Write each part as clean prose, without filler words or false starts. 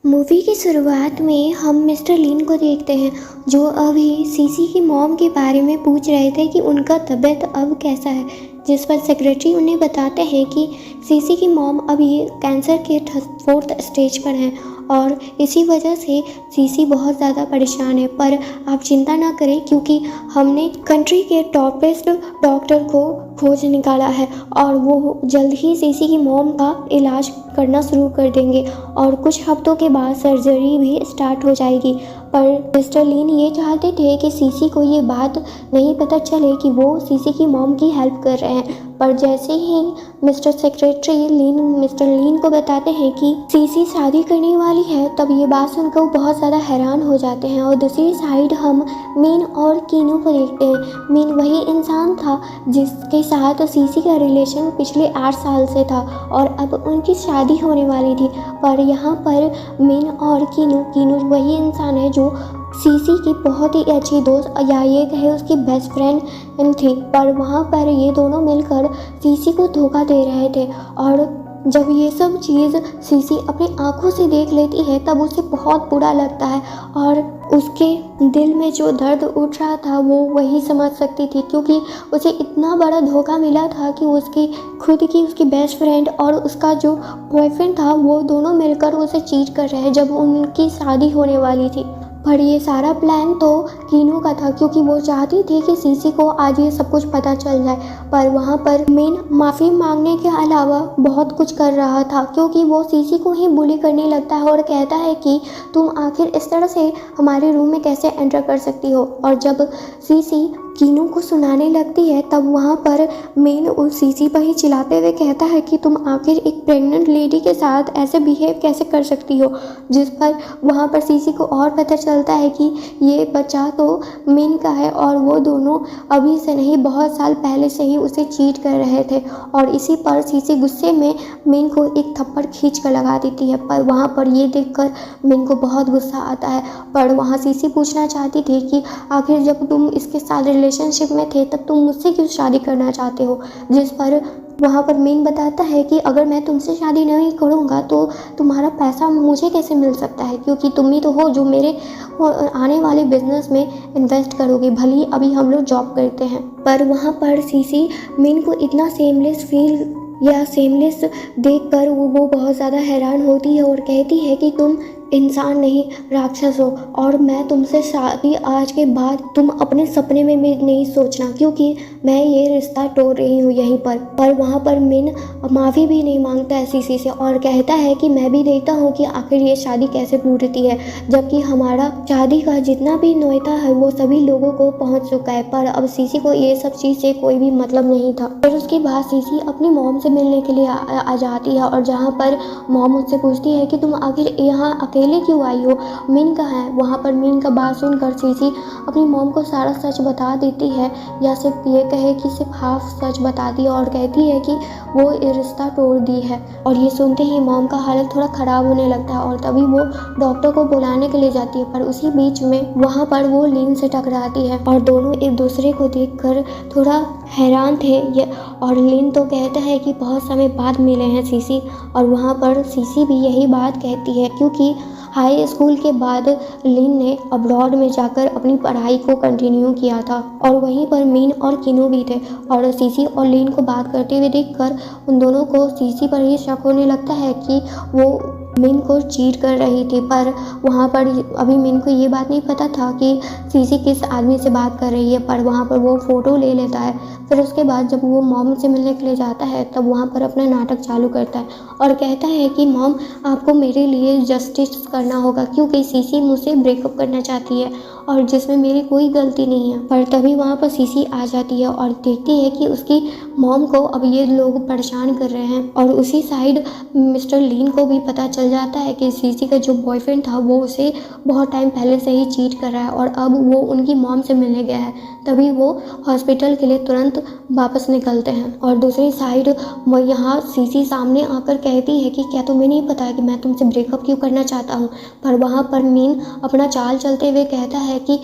Movie की शुरुआत में हम मिस्टर लीन को देखते हैं, जो अभी सीसी की मॉम के बारे में पूछ रहे थे कि उनका तबीयत अब कैसा है। जिस पर सेक्रेटरी उन्हें बताते हैं कि सीसी की मॉम अभी कैंसर के 4th स्टेज पर हैं और इसी वजह से सीसी बहुत ज़्यादा परेशान है। पर आप चिंता ना करें, क्योंकि हमने कंट्री के टॉपेस्ट डॉक्टर को खोज निकाला है और वो जल्द ही सीसी की मॉम का इलाज करना शुरू कर देंगे और कुछ हफ्तों के बाद सर्जरी भी स्टार्ट हो जाएगी। पर मिस्टर लीन ये चाहते थे कि सीसी को ये बात नहीं पता चले कि वो सीसी की मॉम की हेल्प कर रहे हैं। पर जैसे ही मिस्टर लीन को बताते हैं कि सीसी शादी करने वाली है, तब ये बात सुनकर वो बहुत ज़्यादा हैरान हो जाते हैं। और दूसरी साइड हम मिन और कीनू को देखते हैं। मिन वही इंसान था जिसके साथ सीसी का रिलेशन पिछले 8 साल से था और अब उनकी शादी होने वाली थी। पर यहाँ पर मिन और कीनू वही इंसान है जो सीसी की बहुत ही अच्छी दोस्त या ये कहे उसकी बेस्ट फ्रेंड थी। पर वहाँ पर ये दोनों मिलकर सीसी को धोखा दे रहे थे और जब ये सब चीज़ सीसी अपनी आंखों से देख लेती है तब उसे बहुत बुरा लगता है और उसके दिल में जो दर्द उठ रहा था वो वही समझ सकती थी, क्योंकि उसे इतना बड़ा धोखा मिला था कि उसकी बेस्ट फ्रेंड और उसका जो बॉयफ्रेंड था वो दोनों मिलकर उसे चीट कर रहे हैं जब उनकी शादी होने वाली थी। पर ये सारा प्लान तो कीनू का था, क्योंकि वो चाहती थी कि सीसी को आज ये सब कुछ पता चल जाए। पर वहाँ पर मिन माफ़ी मांगने के अलावा बहुत कुछ कर रहा था, क्योंकि वो सीसी को ही बुली करने लगता है और कहता है कि तुम आखिर इस तरह से हमारे रूम में कैसे एंटर कर सकती हो। और जब सीसी कीनू को सुनाने लगती है तब वहाँ पर मेन उस सीसी पर ही चिल्लाते हुए कहता है कि तुम आखिर एक प्रेग्नेंट लेडी के साथ ऐसे बिहेव कैसे कर सकती हो। जिस पर वहाँ पर सीसी को और पता चलता है कि ये बच्चा तो मेन का है और वो दोनों अभी से नहीं बहुत साल पहले से ही उसे चीट कर रहे थे। और इसी पर सीसी गुस्से में मेन को एक थप्पड़ खींच कर लगा देती है। पर वहाँ पर ये देखकर मेन को बहुत गुस्सा आता है। पर वहाँ सीसी पूछना चाहती थी कि आखिर जब तुम इसके साथ रिलेशनशिप में थे तब तुम मुझसे क्यों शादी करना चाहते हो। जिस पर वहाँ पर मीन बताता है कि अगर मैं तुमसे शादी नहीं करूँगा तो तुम्हारा पैसा मुझे कैसे मिल सकता है, क्योंकि तुम ही तो हो जो मेरे आने वाले बिजनेस में इन्वेस्ट करोगे, भले ही अभी हम लोग जॉब करते हैं। पर वहाँ पर सीसी मीन को इतना सेमलेस देखकर वो बहुत ज़्यादा हैरान होती है और कहती है कि तुम इंसान नहीं राक्षस हो और मैं तुमसे शादी आज के बाद तुम अपने सपने में भी नहीं सोचना, क्योंकि मैं ये रिश्ता तोड़ रही हूँ यहीं पर वहाँ पर मिन माफ़ी भी नहीं मांगता है सीसी से और कहता है कि मैं भी देखता हूँ कि आखिर ये शादी कैसे टूटती है, जबकि हमारा शादी का जितना भी न्योता है वो सभी लोगों को पहुँच चुका है। पर अब सीसी को ये सब चीज़ से कोई भी मतलब नहीं था। फिर उसके बाद सीसी अपनी मॉम से मिलने के लिए आ जाती है और जहाँ पर मॉम उससे पूछती है कि तुम आखिर यहाँ अकेले क्यों आई हो, मीन कहाँ है। वहाँ पर मीन का बात सुनकर सीसी अपनी मॉम को सारा सच बता देती है, या सिर्फ ये कहे कि सिर्फ हाफ सच बता दी और कहती है कि वो रिश्ता तोड़ दी है। और ये सुनते ही मॉम का हालत थोड़ा ख़राब होने लगता है और तभी वो डॉक्टर को बुलाने के लिए जाती है। पर उसी बीच में वहाँ पर वो लीन से टकराती है और दोनों एक दूसरे को देखकर थोड़ा हैरान थे और लीन तो कहता है कि बहुत समय बाद मिले हैं सीसी। और वहाँ पर सीसी भी यही बात कहती है, क्योंकि हाई स्कूल के बाद लीन ने अब्रॉड में जाकर अपनी पढ़ाई को कंटिन्यू किया था और वहीं पर मीन और कीनू भी थे। और सीसी और लीन को बात करते हुए देखकर उन दोनों को सीसी पर ही शक होने लगता है कि वो मीन को चीट कर रही थी। पर वहाँ पर अभी मीन को ये बात नहीं पता था कि सीसी किस आदमी से बात कर रही है। पर वहाँ पर वो फ़ोटो ले लेता है। फिर उसके बाद जब वो मॉम से मिलने के लिए जाता है तब वहाँ पर अपना नाटक चालू करता है और कहता है कि मॉम आपको मेरे लिए जस्टिस करना होगा, क्योंकि सीसी मुझसे ब्रेकअप करना चाहती है और जिसमें मेरी कोई गलती नहीं है। पर तभी वहाँ पर सीसी आ जाती है और देखती है कि उसकी मॉम को अब ये लोग परेशान कर रहे हैं। और उसी साइड मिस्टर लीन को भी पता चल जाता है कि सीसी का जो बॉयफ्रेंड था वो उसे बहुत टाइम पहले से ही चीट कर रहा है और अब वो उनकी मॉम से मिलने गया है। तभी वो हॉस्पिटल के लिए तुरंत वापस निकलते हैं। और दूसरी साइड यहाँ सीसी सामने आकर कहती है कि क्या तुम्हें नहीं पता है कि मैं तुमसे ब्रेकअप क्यों करना चाहता हूँ। पर वहाँ पर मीन अपना चाल चलते हुए कहता है कि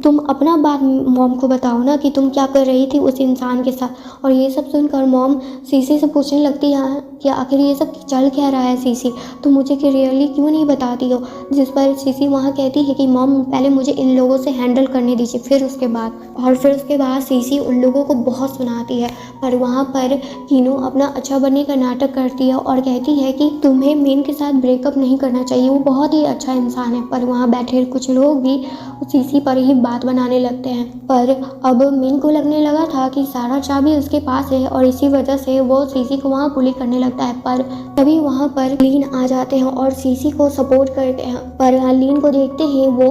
तुम अपना बात मॉम को बताओ ना कि तुम क्या कर रही थी उस इंसान के साथ। और ये सब सुनकर मॉम सीसी से पूछने लगती है कि आखिर ये सब चल क्या रहा है सीसी, तुम मुझे क्लियरली क्यों नहीं बताती हो। जिस पर सीसी वहाँ कहती है कि मॉम पहले मुझे इन लोगों से हैंडल करने दीजिए, फिर उसके बाद सीसी उन लोगों को बहुत सुनाती है। पर वहाँ पर कीनू अपना अच्छा बनने का नाटक करती है और कहती है कि तुम्हें मीन के साथ ब्रेकअप नहीं करना चाहिए, वो बहुत ही अच्छा इंसान है। पर वहाँ बैठे कुछ लोग भी सीसी पर ही बात बनाने लगते हैं। पर अब मीन को लगने लगा था कि सारा चाबी उसके पास है और इसी वजह से वो सीसी को वहाँ बुली करने लगता है। पर तभी वहाँ पर लीन आ जाते हैं और सीसी को सपोर्ट करते हैं। पर लीन को देखते ही वो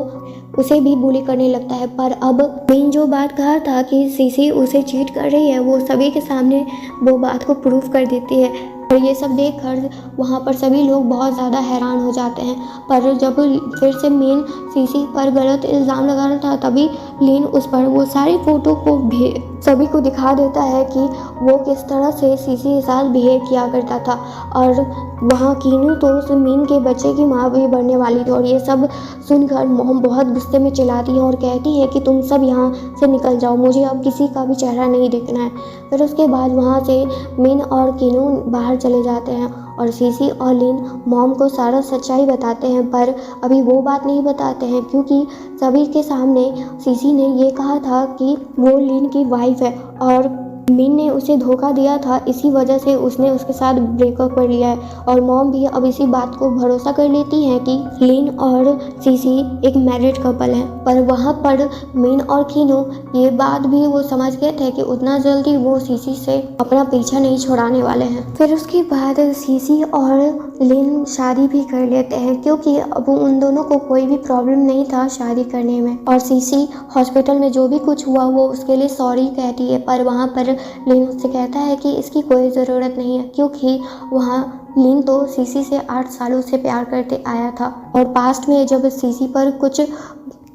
उसे भी बुली करने लगता है। पर अब मीन जो बात कहा था कि सीसी उसे चीट कर रही है, वो सभी के सामने वो बात को प्रूफ कर देती है। और ये सब देखकर वहाँ पर सभी लोग बहुत ज़्यादा हैरान हो जाते हैं। पर जब फिर से मीन सीसी पर गलत इल्ज़ाम लगा रहा था, तभी लीन उस पर वो सारी फ़ोटो को सभी को दिखा देता है कि वो किस तरह से सीसी के साथ बिहेव किया करता था। और वहाँ कीनू तो उस मीन के बच्चे की माँ भी बनने वाली थी। और ये सब सुनकर मोम बहुत गुस्से में चिल्लाती है और कहती है कि तुम सब यहाँ से निकल जाओ, मुझे अब किसी का भी चेहरा नहीं देखना है। फिर उसके बाद वहाँ से मीन और कीनू बाहर चले जाते हैं और सीसी और लीन मॉम को सारा सच्चाई बताते हैं। पर अभी वो बात नहीं बताते हैं क्योंकि सभी के सामने सीसी ने ये कहा था कि वो लीन की वाइफ है और मीन ने उसे धोखा दिया था, इसी वजह से उसने उसके साथ ब्रेकअप कर लिया है। और मॉम भी अब इसी बात को भरोसा कर लेती है कि लीन और सीसी एक मैरिड कपल है। पर वहाँ पर मीन और कीनू ये बात भी वो समझ गए थे कि उतना जल्दी वो सीसी से अपना पीछा नहीं छुड़ाने वाले हैं। फिर उसके बाद सीसी और लीन शादी भी कर लेते हैं क्योंकि अब उन दोनों को कोई भी प्रॉब्लम नहीं था शादी करने में। और सीसी हॉस्पिटल में जो भी कुछ हुआ वो उसके लिए सॉरी कहती है। पर वहाँ पर लीन उससे कहता है कि इसकी कोई ज़रूरत नहीं है क्योंकि वहाँ लीन तो सीसी से 8 सालों से प्यार करते आया था। और पास्ट में जब सीसी पर कुछ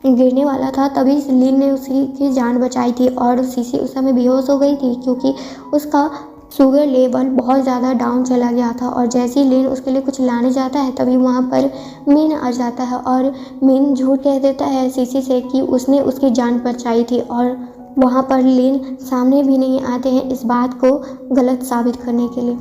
गिरने वाला था तभी लीन ने उसी की जान बचाई थी और सीसी उस समय बेहोश हो गई थी क्योंकि उसका शुगर लेवल बहुत ज़्यादा डाउन चला गया था। और जैसे ही लीन उसके लिए कुछ लाने जाता है तभी वहाँ पर मीन आ जाता है और मीन झूठ कह देता है सीसी से कि उसने उसकी जान बचाई थी। और वहाँ पर लीन सामने भी नहीं आते हैं इस बात को गलत साबित करने के लिए।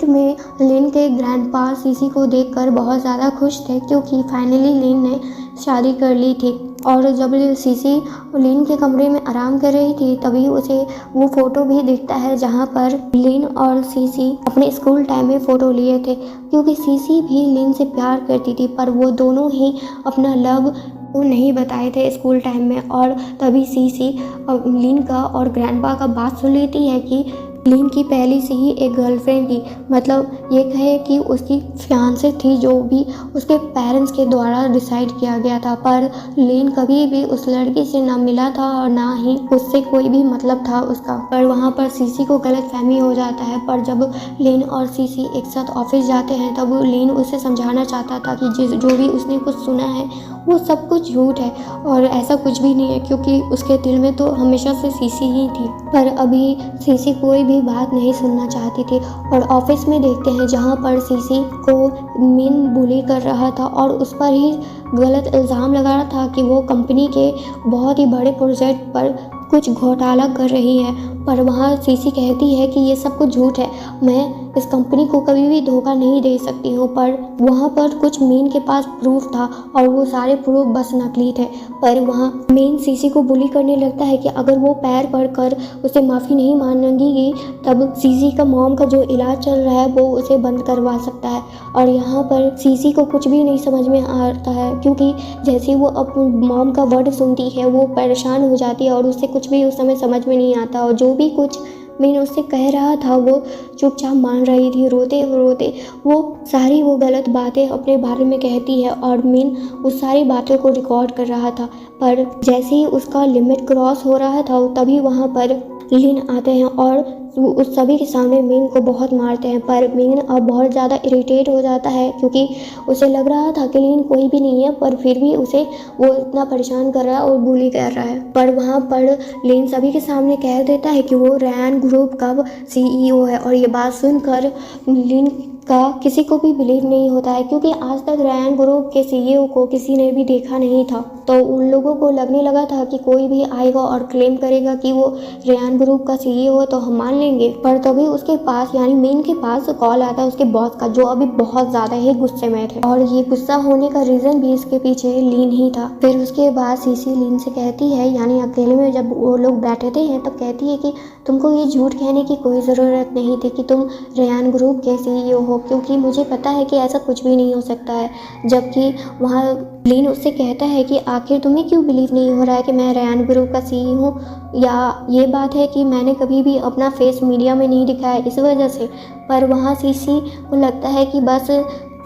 में लीन के ग्रैंडपा सीसी को देखकर बहुत ज़्यादा खुश थे क्योंकि फाइनली लीन ने शादी कर ली थी। और जब सीसी लीन के कमरे में आराम कर रही थी तभी उसे वो फ़ोटो भी दिखता है जहाँ पर लीन और सीसी अपने स्कूल टाइम में फ़ोटो लिए थे क्योंकि सीसी भी लीन से प्यार करती थी। पर वो दोनों ही अपना लव वो नहीं बताए थे स्कूल टाइम में। और तभी सीसी लीन का और ग्रैंडपा का बात सुन लेती है कि लीन की पहले से ही एक गर्लफ्रेंड थी, मतलब ये कहे कि उसकी फियांसे थी जो भी उसके पेरेंट्स के द्वारा डिसाइड किया गया था। पर लीन कभी भी उस लड़की से ना मिला था और ना ही उससे कोई भी मतलब था उसका। पर वहाँ पर सीसी को गलतफहमी हो जाता है। पर जब लीन और सीसी एक साथ ऑफिस जाते हैं तब लीन उसे समझाना चाहता था कि जो भी उसने कुछ सुना है वो सब कुछ झूठ है और ऐसा कुछ भी नहीं है क्योंकि उसके दिल में तो हमेशा से सीसी ही थी। पर अभी सीसी कोई भी बात नहीं सुनना चाहती थी। और ऑफिस में देखते हैं जहाँ पर सीसी को मीन बुली कर रहा था और उस पर ही गलत इल्ज़ाम लगा रहा था कि वो कंपनी के बहुत ही बड़े प्रोजेक्ट पर कुछ घोटाला कर रही है। पर वहाँ सीसी कहती है कि ये सब कुछ झूठ है, मैं इस कंपनी को कभी भी धोखा नहीं दे सकती हूँ। पर वहाँ पर कुछ मीन के पास प्रूफ था और वो सारे प्रूफ बस नकली थे। पर वहाँ मीन सीसी को बुली करने लगता है कि अगर वो पैर पड़कर उसे माफ़ी नहीं मांगेगी तब सीसी का मॉम का जो इलाज चल रहा है वो उसे बंद करवा सकता है। और यहाँ पर सीसी को कुछ भी नहीं समझ में आता है क्योंकि जैसे वो अपनी मॉम का वर्ड सुनती है वो परेशान हो जाती है और उससे कुछ भी उस समय समझ में नहीं आता। और जो भी कुछ मीन उससे कह रहा था वो चुपचाप मान रही थी, रोते रोते वो सारी वो गलत बातें अपने बारे में कहती है और मीन उस सारी बातों को रिकॉर्ड कर रहा था। पर जैसे ही उसका लिमिट क्रॉस हो रहा था तभी वहाँ पर लीन आते हैं और उस सभी के सामने मीन को बहुत मारते हैं। पर मीन अब बहुत ज़्यादा इरिटेट हो जाता है क्योंकि उसे लग रहा था कि लीन कोई भी नहीं है पर फिर भी उसे वो इतना परेशान कर रहा है और बुली कर रहा है। पर वहाँ पर लीन सभी के सामने कह देता है कि वो रैन ग्रुप का CEO है। और ये बात सुनकर लीन का किसी को भी बिलीव नहीं होता है क्योंकि आज तक रैन ग्रुप के CEO को किसी ने भी देखा नहीं था। तो उन लोगों को लगने लगा था कि कोई भी आएगा और क्लेम करेगा कि वो रेयान ग्रुप का CEO है तो हम मान लेंगे। पर तभी उसके पास यानी मीन के पास कॉल आता है उसके बॉस का, जो अभी बहुत ज़्यादा ही गुस्से में थे, और ये गुस्सा होने का रीज़न भी इसके पीछे लीन ही था। फिर उसके बाद सीसी लीन से कहती है, यानी अकेले में जब वो लोग बैठे थे तब कहती है कि तुमको ये झूठ कहने की कोई ज़रूरत नहीं थी कि तुम रेयान ग्रुप के CEO हो, क्योंकि मुझे पता है कि ऐसा कुछ भी नहीं हो सकता है। जबकि वहाँ लीन उससे कहता है कि आखिर तुम्हें क्यों बिलीव नहीं हो रहा है कि मैं रेयान ग्रुप का CEO हूँ, या ये बात है कि मैंने कभी भी अपना फेस मीडिया में नहीं दिखाया इस वजह से। पर वहाँ सीसी को लगता है कि बस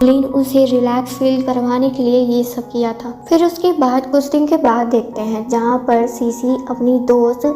लीन उसे रिलैक्स फील करवाने के लिए ये सब किया था। फिर उसके बाद कुछ दिन के बाद देखते हैं जहाँ पर सीसी अपनी दोस्त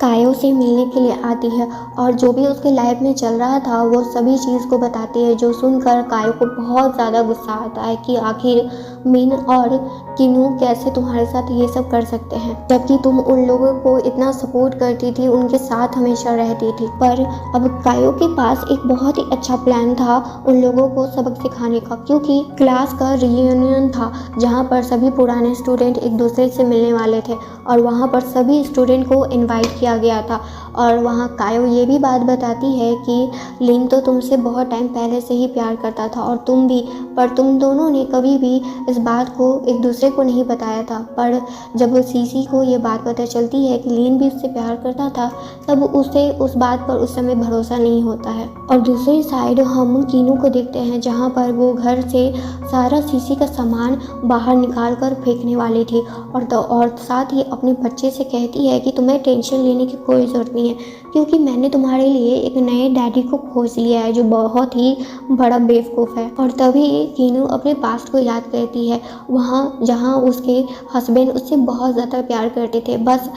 कायो से मिलने के लिए आती है और जो भी उसके लाइफ में चल रहा था वो सभी चीज़ को बताती है, जो सुनकर कायो को बहुत ज़्यादा गुस्सा आता है कि आखिर मिन और किनू कैसे तुम्हारे साथ ये सब कर सकते हैं, जबकि तुम उन लोगों को इतना सपोर्ट करती थी, उनके साथ हमेशा रहती थी। पर अब कायो के पास एक बहुत ही अच्छा प्लान था उन लोगों को सबक सिखाने का, क्योंकि क्लास का रियूनियन था जहाँ पर सभी पुराने स्टूडेंट एक दूसरे से मिलने वाले थे और वहाँ पर सभी स्टूडेंट को इन्वाइट किया गया था। और वहाँ कायो ये भी बात बताती है कि लिन तो तुमसे बहुत टाइम पहले से ही प्यार करता था और तुम भी, पर तुम दोनों ने कभी भी इस बात को एक दूसरे को नहीं बताया था। पर जब सीसी को ये बात पता चलती है कि लिन भी उससे प्यार करता था तब उसे उस बात पर उस समय भरोसा नहीं होता है। और दूसरी साइड हम कीनू को देखते हैं जहाँ पर वो घर से सारा सीसी का सामान बाहर निकाल कर फेंकने वाली थी और साथ ही अपने बच्चे से कहती है कि तुम्हें टेंशन लेने की कोई ज़रूरत नहीं है, क्योंकि मैंने तुम्हारे लिए एक नए डैडी को खोज लिया है जो बहुत ही बड़ा बेवकूफ़ है। और तभी कीनू अपने पास्ट को याद करती है, वहाँ जहाँ उसके हस्बैंड उससे बहुत ज़्यादा प्यार करते थे। बस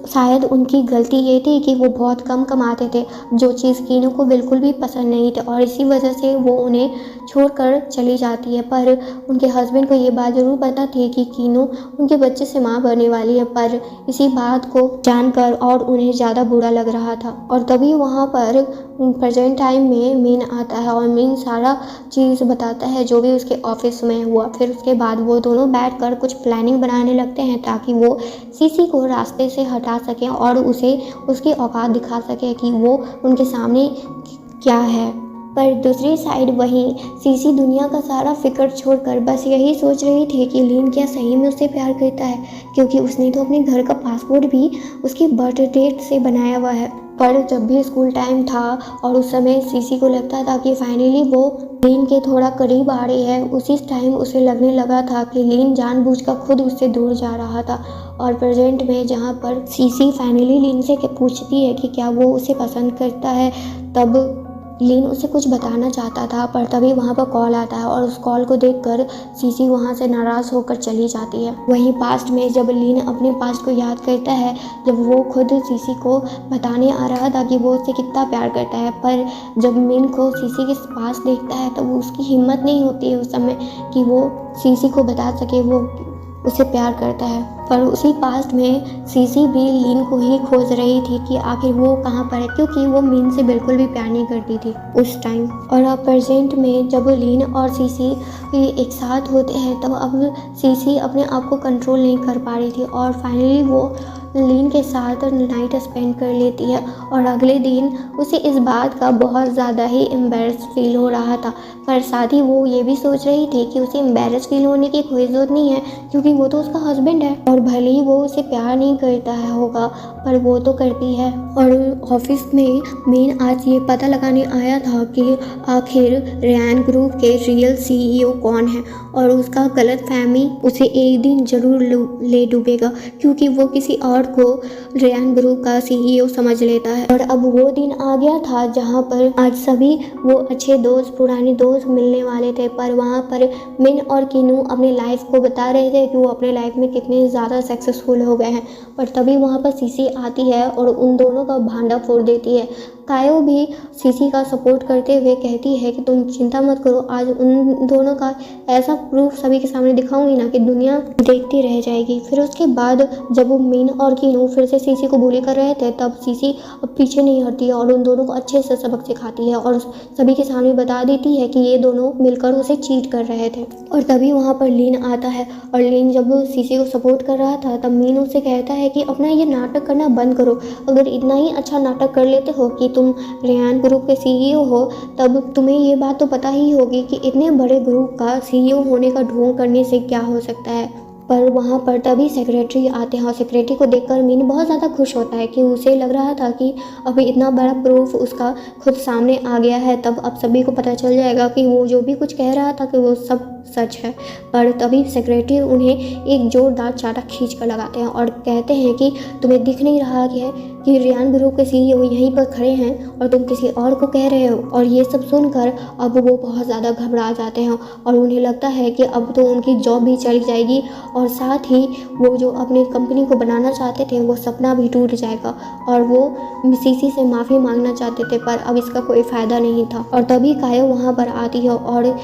शायद उनकी गलती ये थी कि वो बहुत कम कमाते थे, जो चीज़ कीनू को बिल्कुल भी पसंद नहीं थी, और इसी वजह से वो उन्हें छोड़कर चली जाती है। पर उनके हस्बैंड को ये बात ज़रूर पता थी कि कीनू उनके बच्चे से माँ बनने वाली है, पर इसी बात को जानकर और उन्हें ज़्यादा बुरा लग रहा था। और तभी वहाँ पर प्रेजेंट टाइम में मीन आता है और मीन सारा चीज़ बताता है जो भी उसके ऑफिस में हुआ। फिर उसके बाद वो दोनों बैठकर कुछ प्लानिंग बनाने लगते हैं ताकि वो सीसी को रास्ते से हटा सकें और उसे उसकी औकात दिखा सके कि वो उनके सामने क्या है। पर दूसरी साइड वहीं सीसी दुनिया का सारा फिक्र छोड़कर बस यही सोच रही थी कि लीन क्या सही में उससे प्यार करता है, क्योंकि उसने तो अपने घर का पासपोर्ट भी उसकी बर्थ डेट से बनाया हुआ है। पर जब भी स्कूल टाइम था और उस समय सीसी को लगता था कि फाइनली वो लीन के थोड़ा करीब आ रही है, उसी टाइम उसे लगने लगा था कि लीन जानबूझकर खुद उससे दूर जा रहा था। और प्रेजेंट में जहाँ पर सीसी फाइनली लीन से पूछती है कि क्या वो उसे पसंद करता है, तब लीन उसे कुछ बताना चाहता था, पर तभी वहाँ पर कॉल आता है और उस कॉल को देखकर सीसी वहाँ से नाराज़ होकर चली जाती है। वहीं पास्ट में जब लीन अपने पास्ट को याद करता है, जब वो खुद सीसी को बताने आ रहा था कि वो उससे कितना प्यार करता है, पर जब मीन को सीसी के पास देखता है तो उसकी हिम्मत नहीं होती है उस समय कि वो सीसी को बता सके वो उसे प्यार करता है। पर उसी पास्ट में सीसी भी लीन को ही खोज रही थी कि आखिर वो कहाँ पर है, क्योंकि वो मीन से बिल्कुल भी प्यार नहीं करती थी उस टाइम। और अब प्रेजेंट में जब लीन और सीसी एक साथ होते हैं तब अब सीसी अपने आप को कंट्रोल नहीं कर पा रही थी और फाइनली वो लीन के साथ नाइट स्पेंड कर लेती है। और अगले दिन उसे इस बात का बहुत ज़्यादा ही एम्बेरस फील हो रहा था, पर साथ ही वो ये भी सोच रही थी कि उसे एम्बेरस फील होने की कोई ज़रूरत नहीं है, क्योंकि वो तो उसका हस्बैंड है और भले ही वो उसे प्यार नहीं करता है होगा पर वो तो करती है। और ऑफिस में मीन आज ये पता लगाने आया था कि आखिर रेयान ग्रुप के रियल CEO कौन है, और उसका गलतफहमी उसे एक दिन ज़रूर ले डूबेगा, क्योंकि वो किसी और को रेयान ग्रुप का CEO समझ लेता है। और अब वो दिन आ गया था जहाँ पर आज सभी वो अच्छे दोस्त पुराने दोस्त मिलने वाले थे, पर वहाँ पर मिन और किनू अपने लाइफ को बता रहे थे कि वो अपने लाइफ में कितने ज़्यादा सक्सेसफुल हो गए हैं। पर तभी वहाँ पर सीसी आती है और उन दोनों का भांडा फोड़ देती है। कायो भी सीसी का सपोर्ट करते हुए कहती है कि तुम चिंता मत करो, आज उन दोनों का ऐसा प्रूफ सभी के सामने दिखाऊंगी ना कि दुनिया देखती रह जाएगी। फिर उसके बाद जब वो मीन और और कीनू फिर से सीसी को बुली कर रहे थे, तब सीसी अब पीछे नहीं हटती है और उन दोनों को अच्छे से सबक सिखाती है और सभी के सामने बता देती है कि ये दोनों मिलकर उसे चीट कर रहे थे। और तभी वहाँ पर लीन आता है और लीन जब सीसी को सपोर्ट कर रहा था, तब मीन उसे कहता है कि अपना ये नाटक करना बंद करो। अगर इतना ही अच्छा नाटक कर लेते हो कि तुम रेयान ग्रुप के CEO हो, तब तुम्हें ये बात तो पता ही होगी कि इतने बड़े ग्रुप का CEO होने का ढोंग करने से क्या हो सकता है। पर वहाँ पर तभी सेक्रेटरी आते हैं और सेक्रेटरी को देखकर मीन बहुत ज़्यादा खुश होता है कि उसे लग रहा था कि अभी इतना बड़ा प्रूफ उसका खुद सामने आ गया है, तब अब सभी को पता चल जाएगा कि वो जो भी कुछ कह रहा था कि वो सब सच है। पर तभी सेक्रेटरी उन्हें एक जोरदार चाटा खींच कर लगाते हैं और कहते हैं कि तुम्हें दिख नहीं रहा कि रेयान ग्रुप के CEO यहीं पर खड़े हैं और तुम किसी और को कह रहे हो। और ये सब सुनकर अब वो बहुत ज़्यादा घबरा जाते हैं और उन्हें लगता है कि अब तो उनकी जॉब भी चली जाएगी और साथ ही वो जो अपनी कंपनी को बनाना चाहते थे वो सपना भी टूट जाएगा। और वो सीसी से माफ़ी मांगना चाहते थे, पर अब इसका कोई फ़ायदा नहीं था। और तभी कायो वहाँ पर आती है और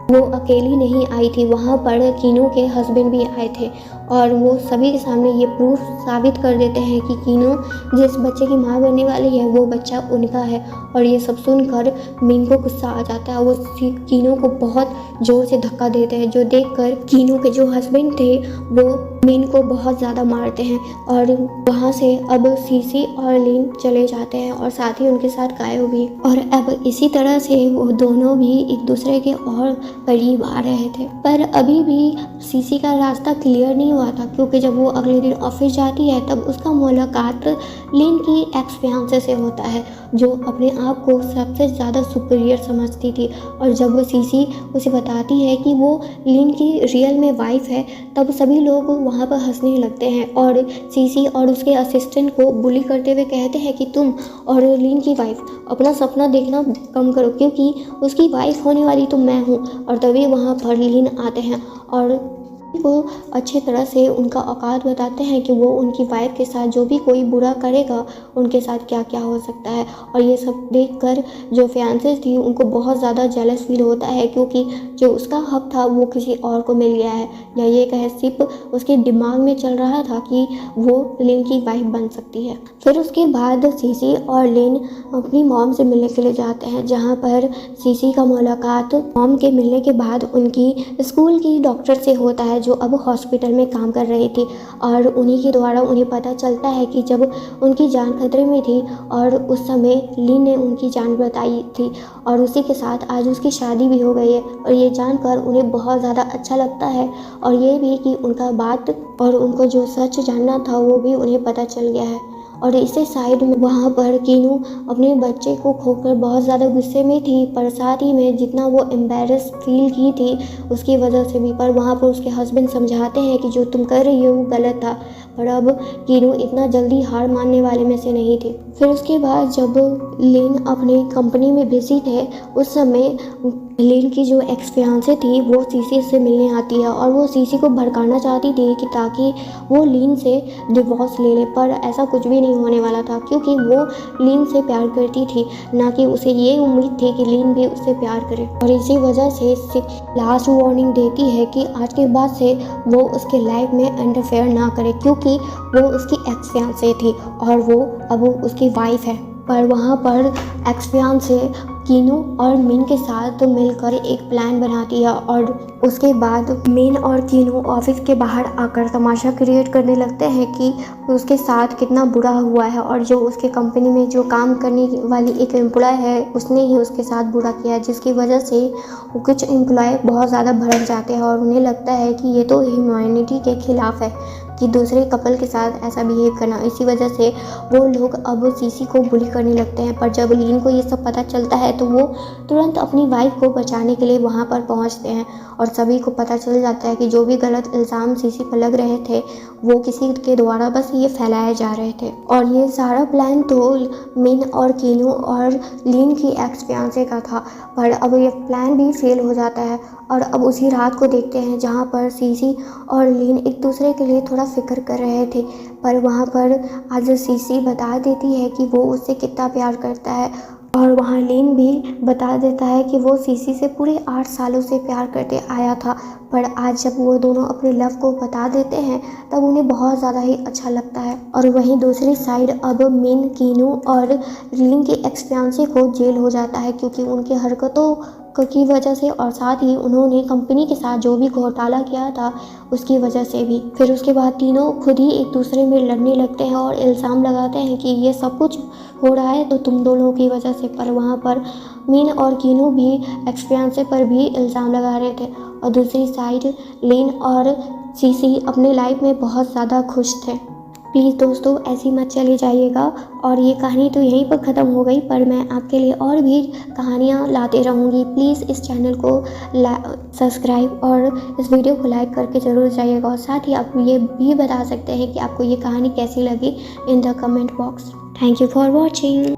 वो अकेली नहीं आई थी, वहाँ पर कीनू के हस्बैंड भी आए थे और वो सभी के सामने ये प्रूफ साबित कर देते हैं कि कीनू जिस बच्चे की माँ बनने वाली है वो बच्चा उनका है। और ये सब सुनकर मीन को गुस्सा आ जाता है, वो कीनू को बहुत ज़ोर से धक्का देते हैं, जो देखकर कीनू के जो हस्बैंड थे वो मीन को बहुत ज़्यादा मारते हैं। और वहाँ से अब सीसी और लीन चले जाते हैं और साथ ही उनके साथ कायो भी। और अब इसी तरह से वो दोनों भी एक दूसरे के और करीब आ रहे थे। पर अभी भी सीसी का रास्ता क्लियर नहीं हुआ था, क्योंकि जब वो अगले दिन ऑफिस जाती है तब उसका मुलाकात लीन की एक्स फियांसे से होता है, जो अपने आप को सबसे ज़्यादा सुपीरियर समझती थी। और जब वो सीसी उसे बताती है कि वो लीन की रियल में वाइफ है, तब सभी लोग वहाँ पर हंसने लगते हैं और सीसी और उसके असिस्टेंट को बुली करते हुए कहते हैं कि तुम और लीन की वाइफ अपना सपना देखना कम करो, क्योंकि उसकी वाइफ होने वाली तो मैं हूँ। और तभी वहाँ पर लीन आते हैं और वो अच्छी तरह से उनका औकात बताते हैं कि वो उनकी वाइफ के साथ जो भी कोई बुरा करेगा उनके साथ क्या क्या हो सकता है। और ये सब देखकर जो फियांसेस थी उनको बहुत ज़्यादा जेलस फील होता है, क्योंकि जो उसका हक था वो किसी और को मिल गया है, या ये कहे सिर्फ उसके दिमाग में चल रहा था कि वो लिन की वाइफ बन सकती है। फिर उसके बाद सीसी और लिन अपनी मॉम से मिलने के लिए जाते हैं, जहाँ पर सीसी का मुलाकात मॉम के मिलने के बाद उनकी स्कूल की डॉक्टर से होता है, जो अब हॉस्पिटल में काम कर रही थी। और उन्हीं के द्वारा उन्हें पता चलता है कि जब उनकी जान खतरे में थी और उस समय लीन ने उनकी जान बताई थी और उसी के साथ आज उसकी शादी भी हो गई है। और ये जानकर उन्हें बहुत ज़्यादा अच्छा लगता है और ये भी कि उनका बात और उनको जो सच जानना था वो भी उन्हें पता चल गया है। और इसे साइड में वहाँ पर कीनू अपने बच्चे को खोकर बहुत ज़्यादा गुस्से में थी, पर साथ ही में जितना वो एम्बेरस फील की थी उसकी वजह से भी। पर वहाँ पर उसके हस्बैंड समझाते हैं कि जो तुम कर रही हो वो गलत था, पर अब कीनू इतना जल्दी हार मानने वाले में से नहीं थी। फिर उसके बाद जब लिन अपनी कंपनी में बिजी थे, उस समय लिन की जो एक्स फियांसे थी वो सीसी से मिलने आती है और वो सीसी को भड़काना चाहती थी कि ताकि वो लिन से डिवोर्स ले ले। पर ऐसा कुछ भी नहीं होने वाला था, क्योंकि वो लिन से प्यार करती थी, ना कि उसे ये उम्मीद थी कि लिन भी उससे प्यार करे। और इसी वजह से लास्ट वार्निंग देती है कि आज के बाद से वो उसके लाइफ में इंटरफेयर ना करे, क्योंकि वो उसकी एक्स फियांसे थी और वो अब उसकी वाइफ है। पर वहाँ पर एक्स फियांसे कीनू और मिन के साथ मिलकर एक प्लान बनाती है और उसके बाद मिन और कीनू ऑफिस के बाहर आकर तमाशा क्रिएट करने लगते हैं कि उसके साथ कितना बुरा हुआ है और जो उसके कंपनी में जो काम करने वाली एक एम्प्लॉय है उसने ही उसके साथ बुरा किया है, जिसकी वजह से कुछ एम्प्लॉय बहुत ज़्यादा भड़क जाते हैं और उन्हें लगता है कि ये तो ह्यूमैनिटी के खिलाफ है कि दूसरे कपल के साथ ऐसा बिहेव करना। इसी वजह से वो लोग अब सीसी को बुली करने लगते हैं। पर जब लीन को ये सब पता चलता है तो वो तुरंत अपनी वाइफ को बचाने के लिए वहाँ पर पहुँचते हैं और सभी को पता चल जाता है कि जो भी गलत इल्ज़ाम सीसी पर लग रहे थे वो किसी के द्वारा बस ये फैलाए जा रहे थे। और ये सारा प्लान तो मिन और कीनू और लीन की एक्स फियांसे का था, पर अब ये प्लान भी फेल हो जाता है। और अब उसी रात को देखते हैं जहाँ पर सीसी और लीन एक दूसरे के लिए थोड़ा फिक्र कर रहे थे, पर वहाँ पर आज सीसी बता देती है कि वो उससे कितना प्यार करता है और वहाँ लीन भी बता देता है कि वो सीसी से पूरे 8 सालों से प्यार करते आया था, पर आज जब वो दोनों अपने लव को बता देते हैं तब उन्हें बहुत ज़्यादा ही अच्छा लगता है। और वहीं दूसरी साइड अब मिन, कीनू और लीन के एक्स फियांसे को जेल हो जाता है, क्योंकि उनकी हरकतों की वजह से और साथ ही उन्होंने कंपनी के साथ जो भी घोटाला किया था उसकी वजह से भी। फिर उसके बाद तीनों खुद ही एक दूसरे में लड़ने लगते हैं और इल्ज़ाम लगाते हैं कि ये सब कुछ हो रहा है तो तुम दोनों की वजह से। पर वहाँ पर मिन और कीनू भी एक्स फियांसे पर भी इल्ज़ाम लगा रहे थे और दूसरी साइड लीन और सीसी अपने लाइफ में बहुत ज़्यादा खुश थे। प्लीज़ दोस्तों ऐसे मत चले जाइएगा। और ये कहानी तो यहीं पर ख़त्म हो गई, पर मैं आपके लिए और भी कहानियाँ लाते रहूँगी। प्लीज़ इस चैनल को सब्सक्राइब और इस वीडियो को लाइक करके ज़रूर जाइएगा। और साथ ही आप ये भी बता सकते हैं कि आपको ये कहानी कैसी लगी in the comment box. Thank you for watching.